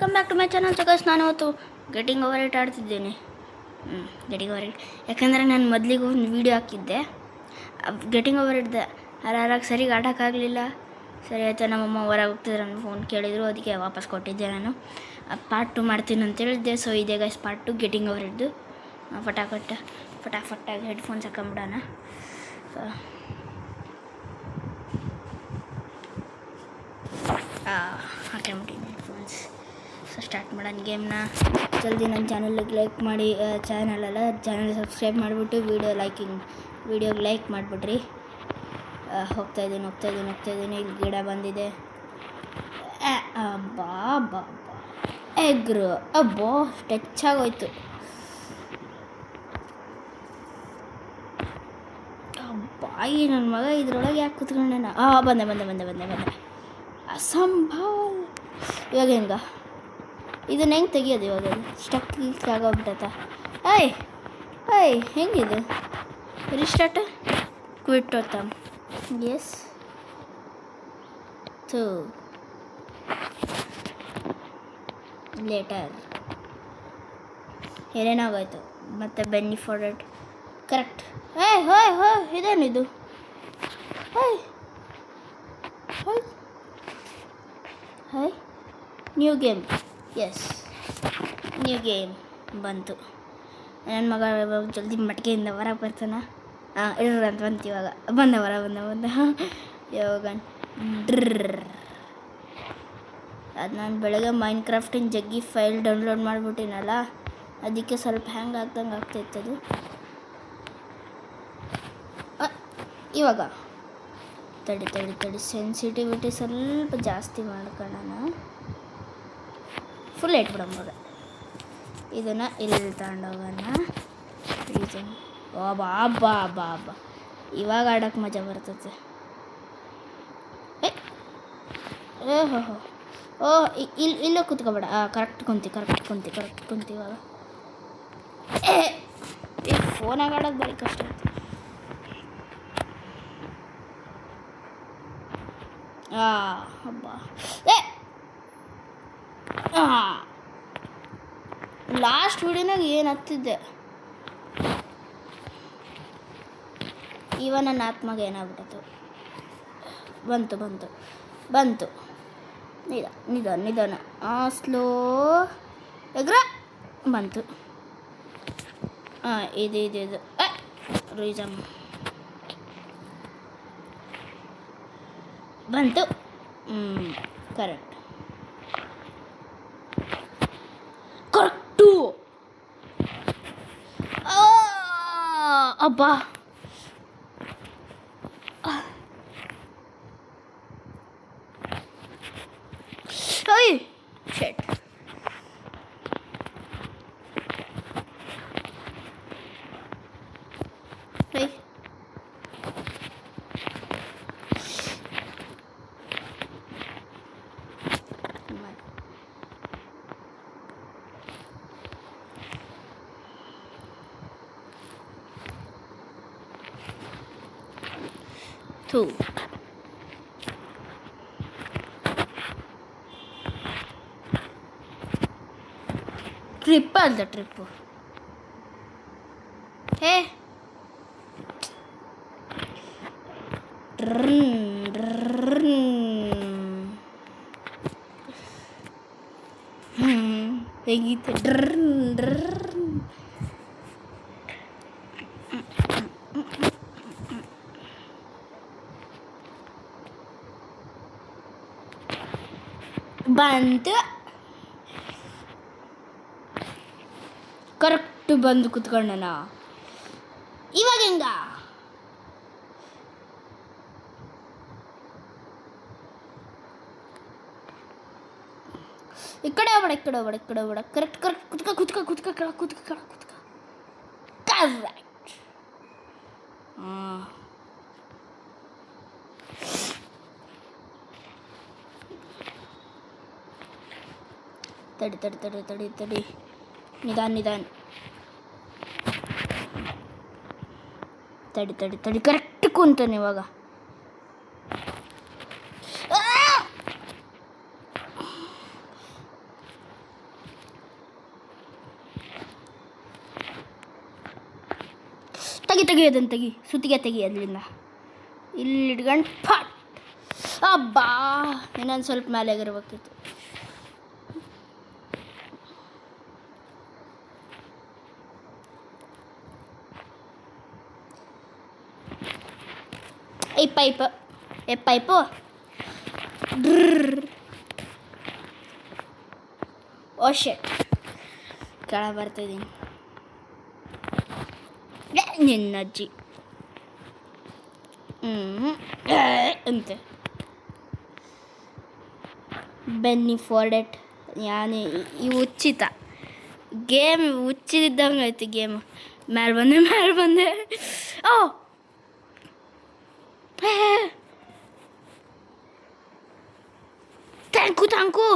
Welcome back to my channel ಚಕಸ್. ನಾನು ಅವತ್ತು ಗೆಟಿಂಗ್ ಓವರ್ ಇಟ್ ಆಡ್ತಿದ್ದೇನೆ. ಗೆಟಿಂಗ್ ಓವರ್ ಇಟ್ ಯಾಕಂದರೆ ನಾನು ಮೊದಲಿಗೆ ಒಂದು ವೀಡಿಯೋ ಹಾಕಿದ್ದೆ, ಗೆಟಿಂಗ್ ಓವರ್ ಇಟ್ದೆ. ಅರಾರಾಗಿ ಸರಿಗೆ ಆಡೋಕ್ಕಾಗಲಿಲ್ಲ. ಸರಿ ಆಯಿತು, ನಮ್ಮಮ್ಮ ಹೊರಗೆ ಹೋಗ್ತಿದ್ರು, ನನ್ನ ಫೋನ್ ಕೇಳಿದರು, ಅದಕ್ಕೆ ವಾಪಸ್ ಕೊಟ್ಟಿದ್ದೆ. ನಾನು ಪಾರ್ಟ್ 2 ಮಾಡ್ತೀನಿ ಅಂತ ಹೇಳಿದ್ದೆ. ಸೊ ಇದೆ ಗೈಸ್ ಪಾರ್ಟ್ 2 ಗೆಟಿಂಗ್ ಓವರ್ ಇಡ್ದು. ಫಟಾಫಟ್ಟಾಗಿ ಹೆಡ್ಫೋನ್ಸ್ ಹಾಕೊಂಬಿಡೋಣ. ಹಾಕೊಂಬಿಟ್ಟಿನಿ ಹೆಡ್ಫೋನ್ಸ್. ಸೊ ಸ್ಟಾರ್ಟ್ ಮಾಡೋಣ ಗೇಮ್ನ. ಜಲ್ದಿ ನನ್ನ ಚಾನಲ್ಗೆ ಲೈಕ್ ಮಾಡಿ, ಚಾನಲ್ ಸಬ್ಸ್ಕ್ರೈಬ್ ಮಾಡಿಬಿಟ್ಟು ವೀಡಿಯೋಗೆ ಲೈಕ್ ಮಾಡಿಬಿಡ್ರಿ. ಹೋಗ್ತಾಯಿದ್ದೀನಿ. ಇಲ್ಲಿ ಗಿಡ ಬಂದಿದೆ. ಅಬ್ಬಾ ಎಗ್ರು ಅಬ್ಬೋ ಟಚ್ ಆಗೋಯ್ತು. ಬಾಯಿ ನನ್ನ ಮಗ ಇದ್ರೊಳಗೆ ಯಾಕೆ ಕೂತ್ಕೊಂಡೆ? ಬಂದೆ ಅಸಂಭಾವ್. ಇವಾಗ ಹೆಂಗ ಇದನ್ನ ಹೆಂಗೆ ತೆಗಿಯೋದು? ಇವಾಗ ಸ್ಟಕ್ ಆಗೋಗ್ಬಿಟ್ಟೈತ. ಹೆಂಗಿದು? ರಿಸ್ಟಾರ್ಟ್ ಕ್ವಿಟ್ ಹೋತಮ್. ಎಸ್ ಟು ಲೇಟರ್ ಏನೇನಾಗೋಯ್ತು ಮತ್ತೆ ಬೆನ್ನಿ ಫಾರ್ ಇಟ್. ಕರೆಕ್ಟ್. ಇದೇನಿದು? New game. Yes, new game ಬಂತು. ನನ್ನ ಮಗ ಜಲ್ದಿ ಮಟಿಕೆಯಿಂದ ಹೊರಗೆ ಬರ್ತಾನ. ಇರ್ರ ಅಂತ ಬಂತು. ಇವಾಗ ಬಂದ ಇವಾಗ ಅದು ನಾನು ಬೆಳಗ್ಗೆ ಮೈನ್ಕ್ರಾಫ್ಟಿನ ಜಗ್ಗಿ ಫೈಲ್ ಡೌನ್ಲೋಡ್ ಮಾಡಿಬಿಟ್ಟಿನಲ್ಲ, ಅದಕ್ಕೆ ಸ್ವಲ್ಪ ಹ್ಯಾಂಗ್ ಆಗ್ದಂಗೆ ಆಗ್ತಾಯಿತ್ತದು. ಇವಾಗ ತಡಿ ಸೆನ್ಸಿಟಿವಿಟಿ ಸ್ವಲ್ಪ ಜಾಸ್ತಿ ಮಾಡ್ಕೊಳ್ಳೋಣ. ಫುಲ್ ಇಟ್ಬಿಡೋಣ. ಇದನ್ನು ಇಲ್ಲಿ ತಗೊಂಡೋಗೋಣ. ರೀಸನ್ ಬಾ ಇವಾಗ ಆಡೋಕ್ಕೆ ಮಜಾ ಬರ್ತದೆ. ಇಲ್ಲೇ ಕೂತ್ಕೊಬೇಡ. ಕರೆಕ್ಟ್ ಕುಂತಿ ಇವಾಗ. ಫೋನಾಗ ಆಡೋದು ಬರೀ ಕಷ್ಟ. ಹಬ್ಬ ಲಾಸ್ಟ್ ವಿಡಿಯೋನಾಗ ಏನು ಹತ್ತಿದ್ದೆ, ಇವ ನನ್ನ ಆತ್ಮಗೆ ಏನಾಗ್ಬಿಟ್ಟಿತ್ತು. ಬಂತು ನಿಧಾನ ಸ್ಲೋ ಎಗ್ರ ಬಂತು. ಇದು ರೀಸನ್ ಬಂತು. ಕರೆಕ್ಟು. ಅಬ್ಬಾ ಶೆಟ್. ಟ್ರಿಪ್ಪು ಹೇಗಿತ್ತು? ಬಂತು. ಕರೆಕ್ಟ್ ಬಂದು ಕುತ್ಕೊಂಡನ. ಇವಾಗ ಹೆಂಗ? ಈ ಕಡೆ ಹೋಗ್ಬೇಡ. ಕರೆಕ್ಟ್ ಕುತ್ಕ. ಕರೆಕ್ಟ್. ತಡಿ. ನಿಧಾನ. ತಡಿ. ಕರೆಕ್ಟ್ ಕುಂತಾನೆ ಇವಾಗ. ಅದನ್ನು ತೆಗಿ, ಸುತ್ತಿಗೆ ತೆಗಿ ಅದರಿಂದ. ಇಲ್ಲಿ ಇಟ್ಕೊಂಡು ಫಟ್. ಅಬ್ಬಾ, ಇನ್ನೊಂದು ಸ್ವಲ್ಪ ಮೇಲೆ ಇರಬೇಕಿತ್ತು. ಈ ಪೈಪು ಓ ಶೆಟ್, ಕೆಳ ಬರ್ತಾಯಿದ್ದೀನಿ. ನಿನ್ನಜ್ಜಿ ಅಂತೆ ಬೆನ್ನಿ ಫಾರ್ಡೆಟ್. ಈ ಉಚಿತ ಗೇಮ್ ಹುಚ್ಚಿದ್ದಂಗೆ ಐತಿ ಗೇಮ್. ಮೇಲೆ ಬಂದೆ. ಓ ಥ್ಯಾಂಕು.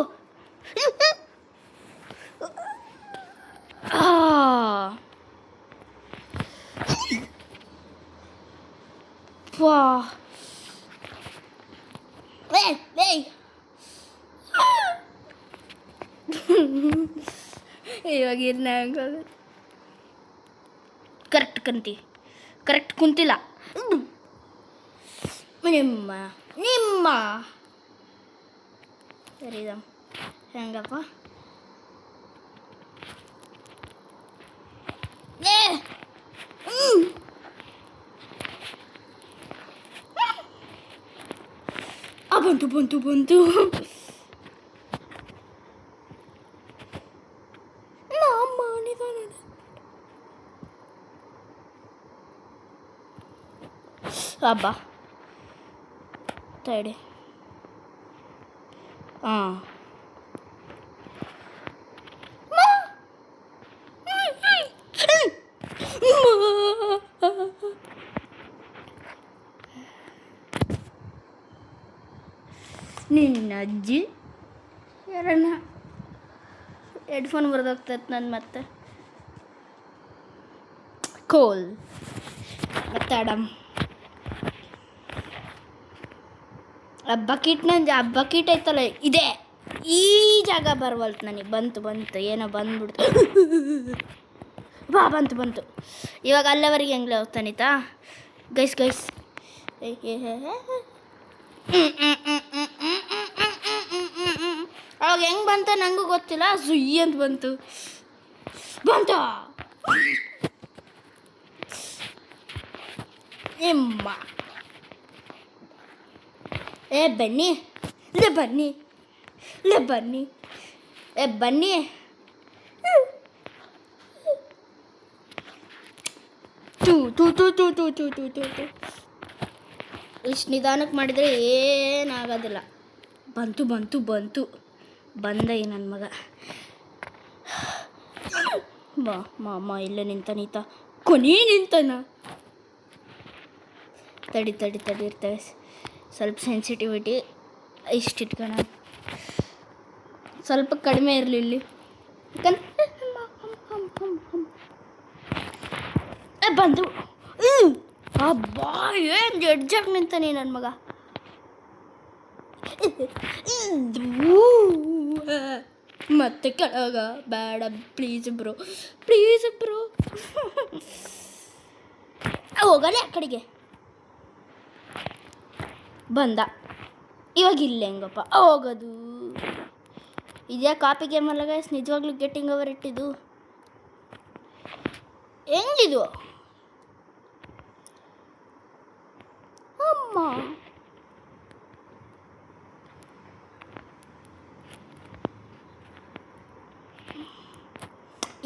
ಇವಾಗ ಕರೆಕ್ಟ್ ಕುಂತಿಲ್ಲ. ನಿಮ್ಮ ಸರಿದ ಹೆಂಗಪ್ಪ? ಬಂತು. ಅಬ್ಬಾ ತಡಿ. ನಿನ್ನ ಅಜ್ಜಿ ಯಾರನ್ನ ಹೆಡ್ಫೋನ್ ಬರೆದೋಗ್ತೈತೆ ನನ್ನ ಮತ್ತೆ. ಕೋಲ್ ಮತ್ತೆ ಅಡಮ್ ಆ ಬಕೀಟ್ ಐತಲ್ಲ, ಇದೆ ಈ ಜಾಗ ಬರವಲ್ತು ನನಗೆ. ಬಂತು ಏನೋ ಬಂದ್ಬಿಡ್ತು. ಬಂತು. ಇವಾಗ ಅಲ್ಲಿವರೆಗೆ ಹೆಂಗ್ಲೆ ಹೋಗ್ತಾನಿತಾ ಗೈಸ್. ಅವಾಗ ಹೆಂಗೆ ಬಂತ ನನಗೂ ಗೊತ್ತಿಲ್ಲ. ಸುಯ್ಯಿ ಅಂತ ಬಂತು. ಎಮ್ಮ ಬನ್ನಿ. ಇಷ್ಟು ನಿಧಾನಕ್ಕೆ ಮಾಡಿದರೆ ಏನಾಗೋದಿಲ್ಲ. ಬಂತು ಬಂದ ಈ ನನ್ನ ಮಗ. ಮಾಮ ಇಲ್ಲೇ ನಿಂತ ಕೊನೆ ನಿಂತನ. ತಡಿ ಇರ್ತವೆ. ಸ್ವಲ್ಪ ಸೆನ್ಸಿಟಿವಿಟಿ ಇಷ್ಟು ಇಟ್ಕೋಣ, ಸ್ವಲ್ಪ ಕಡಿಮೆ ಇರಲಿ ಇಲ್ಲಿ. ಬಂದು ಅಬ್ಬಾ ಏನು ಜಡ್ಜಾಗಿ ನಿಂತಾನೆ ನನ್ನ ಮಗ. ಮತ್ತೆ ಕೆಳಗ ಬೇಡ ಪ್ಲೀಸ್ ಬ್ರೋ. ಹೋಗಲ್ಲ ಆ ಕಡೆಗೆ. ಬಂದ. ಇವಾಗ ಇಲ್ಲ ಹೆಂಗಪ್ಪ ಹೋಗೋದು? ಇದ್ಯಾ ಕಾಪಿ ಗೇಮಲ್ಲ ಗೈಸ್, ನಿಜವಾಗ್ಲೂ ಗೆಟ್ಟಿಂಗ್ ಓವರ್ ಇಟ್ಟಿದ್ದು ಹೆಂಗಿದು? ಅಮ್ಮ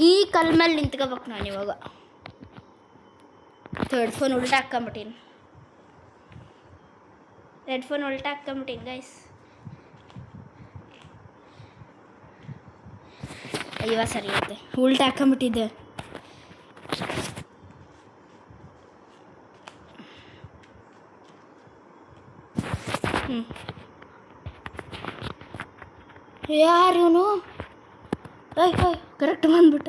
ಈ ಕಲ್ ಮೇಲೆ ನಿಂತ್ಕೋಬೇಕು ನಾನು ಇವಾಗ. ಹೆಡ್ಫೋನ್ ಉಲ್ಟಾ ಹಾಕ್ಕೊಂಬಿಟ್ಟೀನಿ ಗೈಸ್. ಇವಾಗ ಸರಿ ಐತೆ. ಉಲ್ಟಾ ಹಾಕ್ಕೊಂಬಿಟ್ಟಿದ್ದೆ. ಯಾರು ಇವನು? ಕರೆಕ್ಟ್ ಬಂದ್ಬಿಟ್ಟ.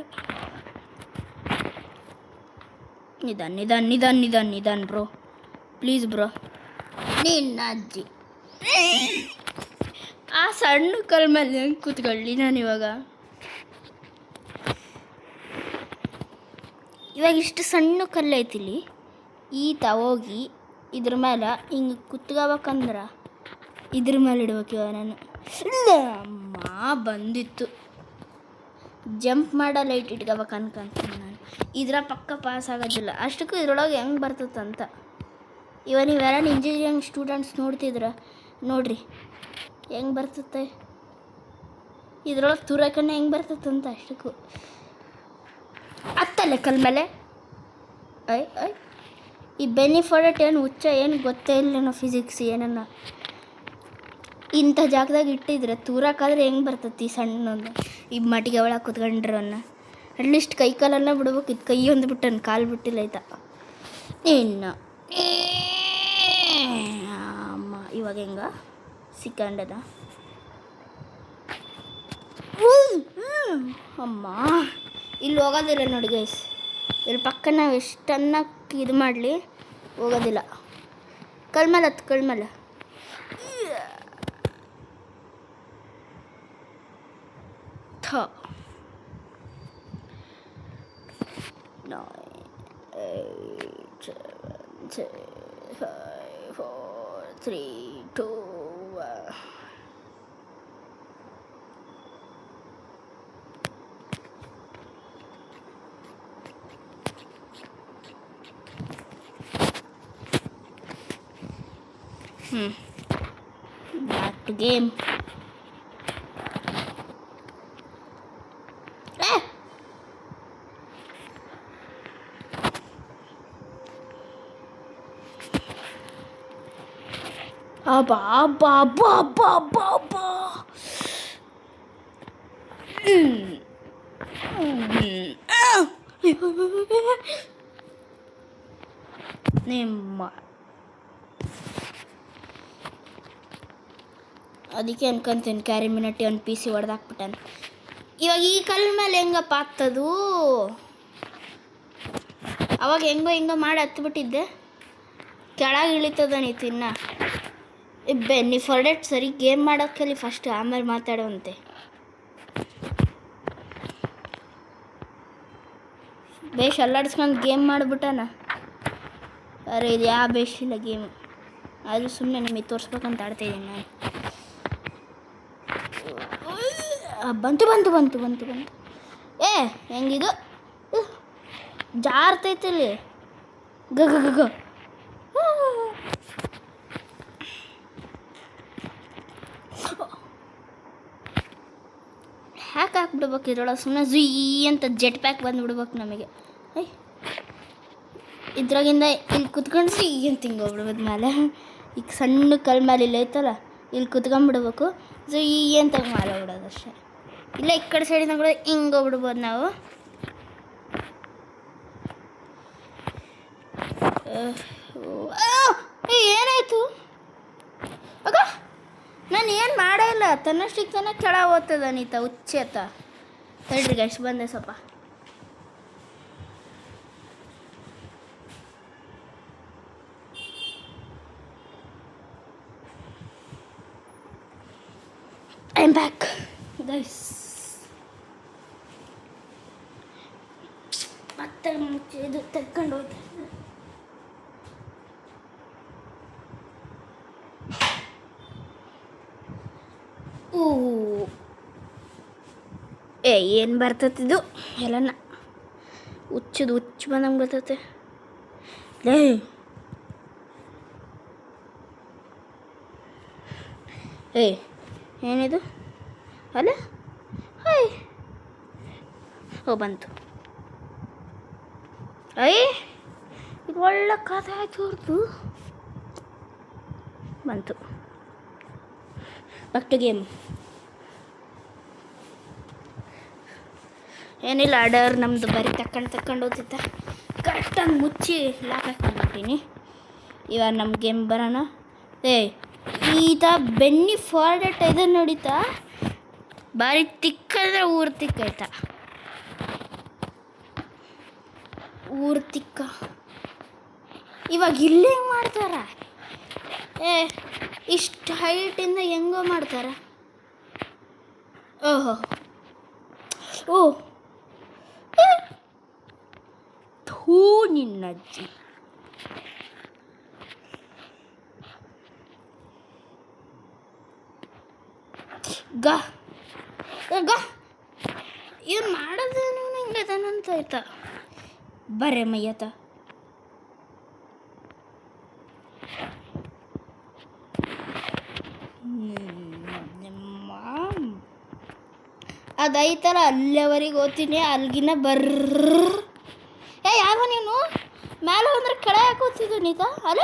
ನಿಧಾನ್ ಬ್ರೋ, ಪ್ಲೀಸ್ ಬ್ರೋ. ನಿನ್ನ ಅಜ್ಜಿ ಆ ಸಣ್ಣ ಕಲ್ ಮೇಲೆ ಹೆಂಗೆ ಕೂತ್ಕೊಳ್ಳಿ ನಾನಿವಾಗ? ಇಷ್ಟು ಸಣ್ಣ ಕಲ್ಲು ಐತಿಲ್ಲಿ. ಈತ ಹೋಗಿ ಇದ್ರ ಮೇಲೆ ಹಿಂಗೆ ಕುತ್ಕೋಬೇಕಂದ್ರೆ ಇದ್ರ ಮೇಲೆ ಇಡ್ಬೇಕು ಇವಾಗ ನಾನು. ಅಮ್ಮ ಬಂದಿತ್ತು. ಜಂಪ್ ಮಾಡೋ ಲೈಟ್ ಇಟ್ಕೋಬೇಕು ಅನ್ಕೊಂತೀನಿ ನಾನು. ಇದರ ಪಕ್ಕ ಪಾಸ್ ಆಗೋದಿಲ್ಲ. ಅಷ್ಟಕ್ಕೂ ಇದ್ರೊಳಗೆ ಹೆಂಗೆ ಬರ್ತದಂತ. ಇವಾಗ ನೀವೆಲ್ಲ ಇಂಜಿನಿಯರಿಂಗ್ ಸ್ಟೂಡೆಂಟ್ಸ್ ನೋಡ್ತಿದ್ರ ನೋಡ್ರಿ ಹೆಂಗೆ ಬರ್ತತೆ ಇದ್ರೊಳಗೆ ತುರಕನ್ನ ಹೆಂಗೆ ಬರ್ತದಂತ. ಅಷ್ಟಕ್ಕೂ ಹತ್ತಲ್ಲ ಕಲ್ ಮೇಲೆ. ಈ ಬೆನಿಫಾರ್ಡೆಟ್ ಏನು ಹುಚ್ಚ ಏನು ಗೊತ್ತೇ ಇಲ್ಲ ಫಿಸಿಕ್ಸ್ ಏನನ್ನ ಇಂಥ ಜಾಗದಾಗ ಇಟ್ಟಿದ್ರೆ ತೂರಕ್ಕಾದ್ರೆ ಹೆಂಗೆ ಬರ್ತತಿ ಸಣ್ಣೊಂದು ಈ ಮಟಿಗೆ ಒಳಗೆ ಕುತ್ಕೊಂಡ್ರನ್ನ. ಅಟ್ಲೀಸ್ಟ್ ಕೈ ಕಾಲನ್ನ ಬಿಡ್ಬೇಕು. ಇದು ಕೈ ಒಂದು ಬಿಟ್ಟನು ಕಾಲು ಬಿಟ್ಟಿಲ್ಲ ಆಯ್ತಾ ಇನ್ನು. ಅಮ್ಮ ಇವಾಗ ಹೆಂಗ ಸಿಕ್ಕಂಡದ. ಅಮ್ಮ ಇಲ್ಲಿ ಹೋಗೋದಿಲ್ಲ ನೋಡಿ ಗೈಸ್. ಇಲ್ಲಿ ಪಕ್ಕ ನಾವು ಎಷ್ಟನ್ನಕ್ಕೆ ಇದು ಮಾಡಲಿ ಹೋಗೋದಿಲ್ಲ. ಕಳ್ಮೇಲೆ ಹತ್ತು ಕಳ್ಮೇಲೆ ಥ 9 8 7 6 5 4 3 2 1. Back to game. Abba. ನಿಮ್ಮ ಅದಕ್ಕೆ ಅನ್ಕೊಂತೀನಿ ಕ್ಯಾರಿ ಮಿನಟಿ ಒಂದು PC ಹೊಡೆದಾಕ್ಬಿಟ್ಟಾನೆ. ಇವಾಗ ಈ ಕಲ್ಲು ಮೇಲೆ ಹೆಂಗಪ್ಪ ಆಗ್ತದು. ಅವಾಗ ಹೆಂಗೋ ಮಾಡಿ ಹತ್ಬಿಟ್ಟಿದ್ದೆ. ಕೆಳಗೆ ಇಳಿತದನಿತ್ತು ಇನ್ನು. ಬೆನ್ನಿ ಫಾರ್ಡೆಟ್ ಸರಿ ಗೇಮ್ ಮಾಡೋಕ್ಕಲ್ಲಿ ಫಸ್ಟ್ ಆಮೇಲೆ ಮಾತಾಡುವಂತೆ. ಬೇಷ್ ಅಲ್ಲಾಡಿಸ್ಕೊಂಡು ಗೇಮ್ ಮಾಡಿಬಿಟ್ಟಾನ. ಅರೆ ಇದು ಯಾವ ಬೇಷಿಲ್ಲ ಗೇಮು. ಆದರೂ ಸುಮ್ಮನೆ ನಿಮಗೆ ತೋರಿಸ್ಬೇಕಂತ ಆಡ್ತಾಯಿದ್ದೀನಿ ನಾನು. ಬಂತು ಹೆಂಗಿದು ಜಾರ್ತೈತಲ್ಲಿ ಗಗ ಹ್ಯಾಕ್ ಹಾಕ್ಬಿಡ್ಬೇಕು ಇದ್ರೊಳಗೆ. ಸುಮ್ಮನೆ ಝೀ ಅಂತ ಜೆಟ್ ಪ್ಯಾಕ್ ಬಂದುಬಿಡ್ಬೇಕು ನಮಗೆ. ಇದ್ರಾಗಿಂದ ಇಲ್ಲಿ ಕುತ್ಕೊಂಡು ಝೀ ಅಂತ ಹಿಂಗೆ ಹೋಗ್ಬಿಡ್ಬೋದು ಮೇಲೆ. ಈಗ ಸಣ್ಣ ಕಲ್ ಮೇಲೆ ಇಲ್ಲ ಐತಲ್ಲ ಇಲ್ಲಿ ಕುತ್ಕೊಂಡ್ಬಿಡ್ಬೇಕು. ಝೀ ಅಂತ ಮೇಲೆ ಹೋಗ್ಬಿಡೋದು ಅಷ್ಟೇ. ಇಲ್ಲ ಈ ಕಡೆ ಸೈಡಿಂದ ಕೂಡ ಹಿಂಗೆ ಹೋಗ್ಬಿಡ್ಬೋದು ನಾವು. ಏನಾಯಿತು ಆಗ ನಾನು ಏನು ಮಾಡೇ ಇಲ್ಲ. ತನ್ನಷ್ಟಿಗೆ ತಾನೇ ಕೆಳ ಓದ್ತದ ಅನಿತ ಹುಚ್ಚೇತ. ಹೇಳ್ರಿ ಗೈಸ್ ಬಂದೆ ಸ್ವಲ್ಪ. I am back guys. ಮತ್ತೆ ಮುಂಚೆ ಇದು ತೆಗ್ಕೊಂಡು ಹೋಯ್ತು. ಏನು ಬರ್ತತಿದು ಎಲ್ಲನ ಹುಚ್ಚು ಬಂದಂಗೆ ಬರ್ತತೆ. ಏನಿದು ಅಲ್ಲ ಬಂತು. ಇದು ಒಳ್ಳೆ ಕಥೆ ಆಯ್ತು ಹೊರತು ಬಂತು. Back to game. ಏನಿಲ್ಲ ಆರ್ಡರ್ ನಮ್ಮದು ಬರೀ ತಕೊಂಡು ಹೋಗ್ತಿತ್ತ. ಕರೆಕ್ಟಾಗಿ ಮುಚ್ಚಿ ಲಾಕ್ ಹಾಕ್ಕೊಂಡ್ಬಿಟ್ಟಿನಿ. ಇವಾಗ ನಮ್ಮ ಗೇಮ್ ಬರೋಣ. ಈತ ಬೆನ್ನಿ ಫಾರ್ಡೆಟ್ ಇದೆ ನೋಡಿತಾ ಭಾರಿ ತಿಕ್ಕಂದ್ರೆ ಊರು ತಿಕ್ಕಾಯ್ತ. ಊರು ತಿಕ್ಕ. ಇವಾಗ ಇಲ್ಲೇ ಮಾಡ್ತಾರ. ಇಷ್ಟು ಹೈಟಿಂದ ಹೆಂಗೋ ಮಾಡ್ತಾರ. ಥೂ ನಿನ್ನಜ್ಜಿ. ಗ ಗ ಇವ್ನು ಮಾಡೋದೇನು ಹಿಂಗೆ ಅದಾನಂತ ಆಯ್ತಾ ಬರೇ ಮಯ್ಯತ ನಿಮ್ಮ ಅದೈತಲ್ಲ ಅಲ್ಲಿವರೆಗೆ ಓದ್ತೀನಿ ಅಲ್ಲಿಗಿನ ಯಾವ ನೀನು ಮೇಲೆ ಅಂದ್ರೆ ಕೆಳ ಯಾಕೆ ಓದ್ತಿದ್ದು ನೀತ ಅಲ್ಲ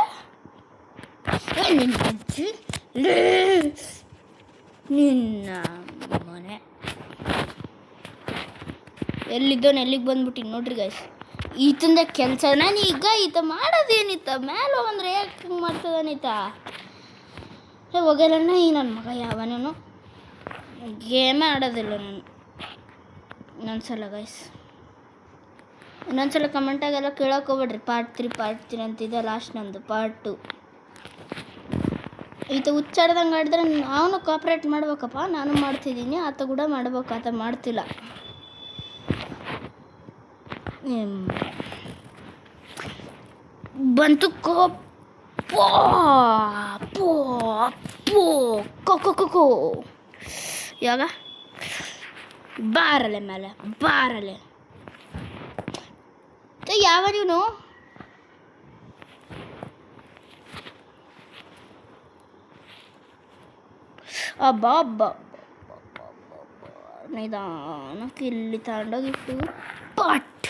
ನಿನ್ನ ಮನೆ ಎಲ್ಲಿದ್ದೋನು ಎಲ್ಲಿಗೆ ಬಂದ್ಬಿಟ್ಟಿನಿ ನೋಡ್ರಿ ಗೈಸ್ ಈತಂದ ಕೆಲಸ ನಾನು ಈಗ ಈತ ಮಾಡೋದೇನಿತ್ತ ಮೇಲೆ ಅಂದ್ರೆ ಯಾಕೆ ಹಿಂಗೆ ಮಾಡ್ತದಾನಿತ ಹೋಗಲ್ಲಣ್ಣ ಈ ನನ್ನ ಮಗ ಯಾವನೂ ಗೇಮೇ ಆಡೋದಿಲ್ಲ ನಾನು ಇನ್ನೊಂದ್ಸಲ ಗೈಸ್ ಇನ್ನೊಂದ್ಸಲ ಕಮೆಂಟಾಗೆಲ್ಲ ಕೇಳೋಕೆ ಹೋಗ್ಬೇಡ್ರಿ ಪಾರ್ಟ್ 3 ಅಂತಿದೆ ಲಾಸ್ಟ್ ನಂದು ಪಾರ್ಟ್ 2 ಈತ ಹುಚ್ಚಾಡ್ದಂಗೆ ಆಡಿದ್ರೆ ಅವನು ಕೋಆಪ್ರೇಟ್ ಮಾಡ್ಬೇಕಪ್ಪ ನಾನು ಮಾಡ್ತಿದ್ದೀನಿ ಆತ ಕೂಡ ಮಾಡ್ಬೇಕು ಆತ ಮಾಡ್ತಿಲ್ಲ ಬಂತು ಕೋಪ್ ಕೋ ಯಾವಾಗ ಬಾರಲೆ ಮೇಲೆ ಬಾರಲೆ ಯಾವ ನೀನು ಅಬ್ಬ ನಿಧಾನಕ್ಕೆ ಇಲ್ಲಿ ತಗೊಂಡೋಗಿಟ್ಟು ಪಟ್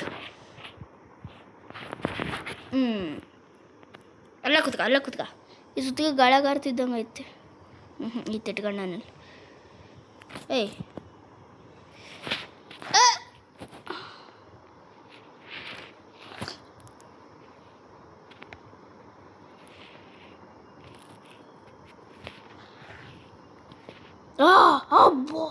ಅಲ್ಲ ಕೂತ್ಕ ಈ ಸುತ್ತಿಗೆ ಗಾಳಗಾರ್ತಿದ್ದಂಗೆ ಐತೆ ಈ ತಿಟ್ಕೊಂಡು ನಾನಲ್ಲಿ ಏಯ್ ಅಬ್ಬೋ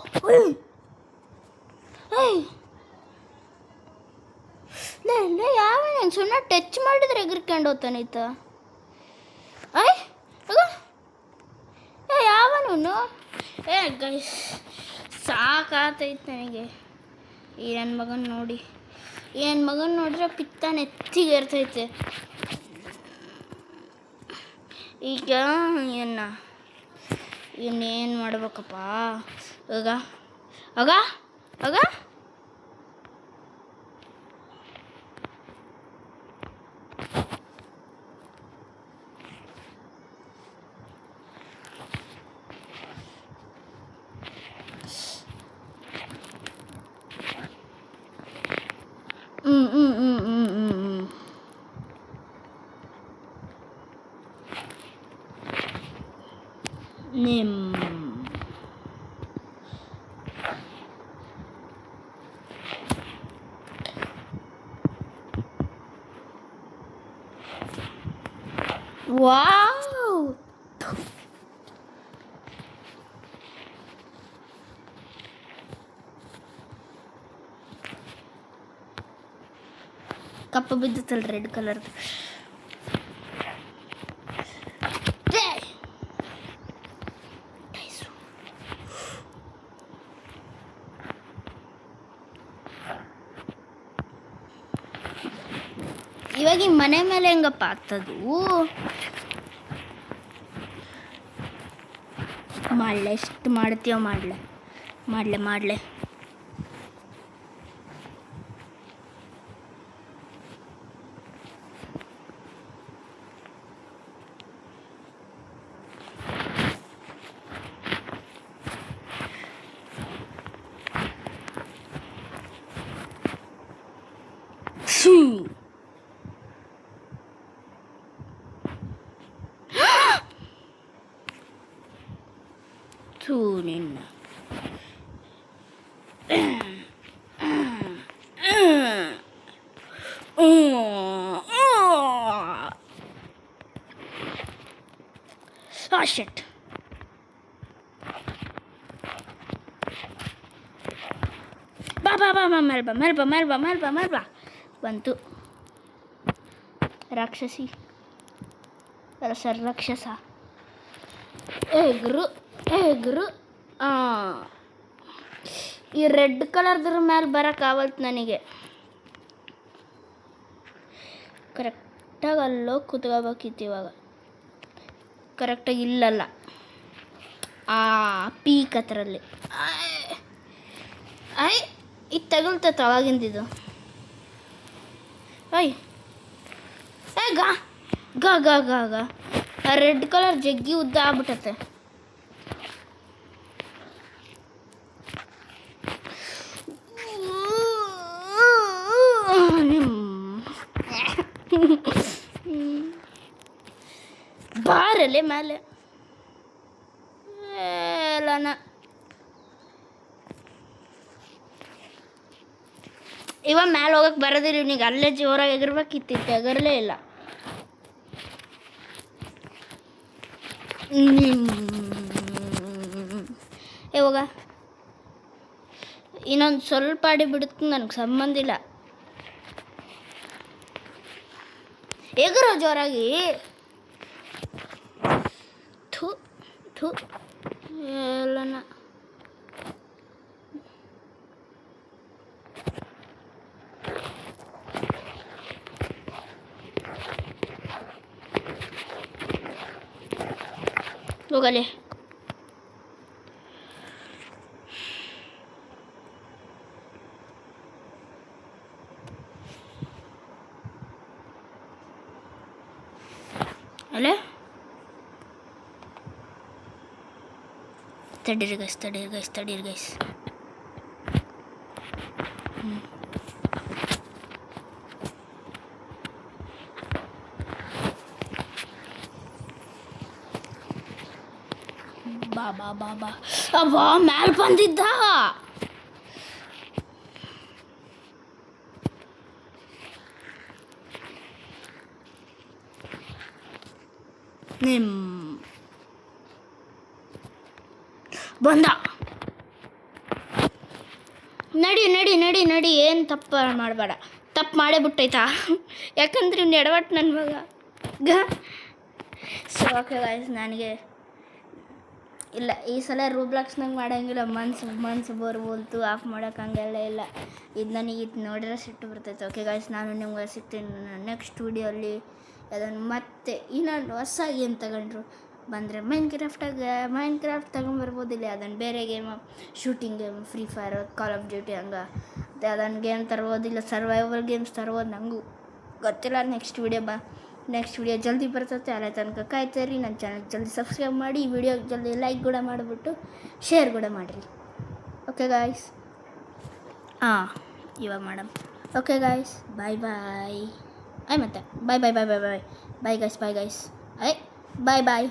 ಯಾವ ನಾನು ಸುಮ್ಮನೆ ಟಚ್ ಮಾಡಿದ್ರೆ ಎಗರ್ಕೊಂಡು ಹೋಗ್ತಾನೈತ ಯಾವನು ಗೈಸ್ ಸಾಕಾತೈತೆ ನನಗೆ ಈ ನನ್ನ ಮಗನ ನೋಡಿ ನೋಡಿದ್ರೆ ಪಿತ್ತ ನೆತ್ತಿಗೆ ಇರ್ತೈತೆ ಈಗ ಇನ್ನೇನು ಮಾಡ್ಬೇಕಪ್ಪ ಆಗ ವಾವ್ ಕಪ್ಪ ಬಿದ್ದಿತ್ತಲ್ಲ ರೆಡ್ ಕಲರ್ ಇವಾಗ ಈ ಮನೆ ಮೇಲೆ ಹೆಂಗಪ್ಪ ಆಗ್ತದು ಮಾಡಲೆ ಎಷ್ಟು ಮಾಡ್ತೀಯೋ ಮಾಡಲೆ ನಿನ್ನ ಶಿಟ್ ಬಾ ಮೇಲ್ ಬಾ ಬಂತು ರಾಕ್ಷಸಿ ರಾಕ್ಷಸ ಎಗ್ರು ಈ ರೆಡ್ ಕಲರ್ದ್ರ ಮೇಲೆ ಬರೋಕ್ಕಾಗಲ್ತು ನನಗೆ ಕರೆಕ್ಟಾಗಿ ಅಲ್ಲೋಗಿ ಕೂತ್ಕೋಬೇಕಿತ್ತು ಇವಾಗ ಕರೆಕ್ಟಾಗಿ ಇಲ್ಲಲ್ಲ ಆ ಪೀಕ್ ಹತ್ರಲ್ಲಿ ಆಯ್ ಇದು ತಗುಲ್ತೈತೆ ಅವಾಗಿಂದಿದು. ಅಯ್ ಏ ಗಾ ಗಾ ಗಾ ಗಾ ಗಾ ರೆಡ್ ಕಲರ್ ಜಗ್ಗಿ ಉದ್ದ ಆಗ್ಬಿಟ್ಟತೆ. ಬಾರಲ್ಲೇ ಮೇಲೆ ಎಲ್ಲನ ಇವಾಗ ಮ್ಯಾಲೆ ಹೋಗಕ್ಕೆ ಬರೋದಿಲ್ಲ ಇವನಿಗೆ. ಅಲ್ಲೇ ಜೋರಾಗಿ ಎಗರ್ಬೇಕಿತ್ತು, ಎಗರಲೇ ಇಲ್ಲ. ಇವಾಗ ಇನ್ನೊಂದು ಸ್ವಲ್ಪ ಅಡಿ ಬಿಡುತ್ತೆ, ನನಗೆ ಸಂಬಂಧ ಇಲ್ಲ. ಎಗರೋ ಜೋರಾಗಿ. ಥೂ ಥೂ ಎಲ್ಲನ ಹೋಗಲಿ. ಅಲ್ಲೇ ತಡೀರಿ ಗೈಸ್. ಬಾ ಅಬ್ಬಾ ಮ್ಯಾಲ್ ಬಂದಿದ್ದ. ಬಂದ. ನಡಿ ಏನು ತಪ್ಪು ಮಾಡಬೇಡ. ತಪ್ಪು ಮಾಡೇ ಬಿಟ್ಟೈತಾ, ಯಾಕಂದ್ರೆ ಇವ್ನು ಎಡವಟ್ಟು ನನ್ನ ಮಗ. ಸೊ ಓಕೆ ಗಾಯ್ಸ್, ನನಗೆ ಇಲ್ಲ ಈ ಸಲ ರೂಬ್ಲಾಕ್ಸ್ನಾಗ ಮಾಡೋಂಗಿಲ್ಲ. ಮನ್ಸು ಬರ್ಬೋಲ್ತು, ಆಫ್ ಮಾಡೋಕೆ ಹಂಗೆಲ್ಲ ಇಲ್ಲ. ಇದು ನನಗೆ ಇದು ನೋಡಿದ್ರೆ ಸಿಟ್ಟು ಬರ್ತೈತೆ. ಓಕೆ ಗಾಯ್ಸ್, ನಾನು ನಿಮ್ಗೆ ಸಿಗ್ತೀನಿ ನೆಕ್ಸ್ಟ್ ವೀಡಿಯೋಲ್ಲಿ. ಅದನ್ನು ಮತ್ತೆ ಇನ್ನೊಂದು ಹೊಸ ಗೇಮ್ ತಗೊಂಡ್ರು ಬಂದರೆ ಮೈನ್ ಕ್ರಾಫ್ಟ್ ತಗೊಂಬರ್ಬೋದಿಲ್ಲ. ಅದನ್ನು ಬೇರೆ game, shooting game, free fire, Call of duty ಹಂಗೆ ಅದನ್ನು ಗೇಮ್ ತರ್ಬೋದಿಲ್ಲ. ಸರ್ವೈವಲ್ ಗೇಮ್ಸ್ ತರ್ಬೋದು, ನನಗೂ ಗೊತ್ತಿಲ್ಲ. ನೆಕ್ಸ್ಟ್ ವಿಡಿಯೋ ಜಲ್ದಿ ಬರ್ತೈತೆ. ಅಲ್ಲೇ ತನಕ ಕಾಯ್ತಾಯಿರಿ. ನನ್ನ ಚಾನಲ್ ಜಲ್ದಿ ಸಬ್ಸ್ಕ್ರೈಬ್ ಮಾಡಿ, ಈ ವಿಡಿಯೋ ಜಲ್ದಿ ಲೈಕ್ ಕೂಡ ಮಾಡಿಬಿಟ್ಟು ಶೇರ್ ಕೂಡ ಮಾಡಿರಿ. ಓಕೆ ಗಾಯ್ಸ್, ಇವಾಗ ಮೇಡಮ್. ಓಕೆ ಗಾಯ್ಸ್, ಬಾಯ್ ಮತ್ತೆ ಬಾಯ್ ಗೈಸ್. ಬಾಯ್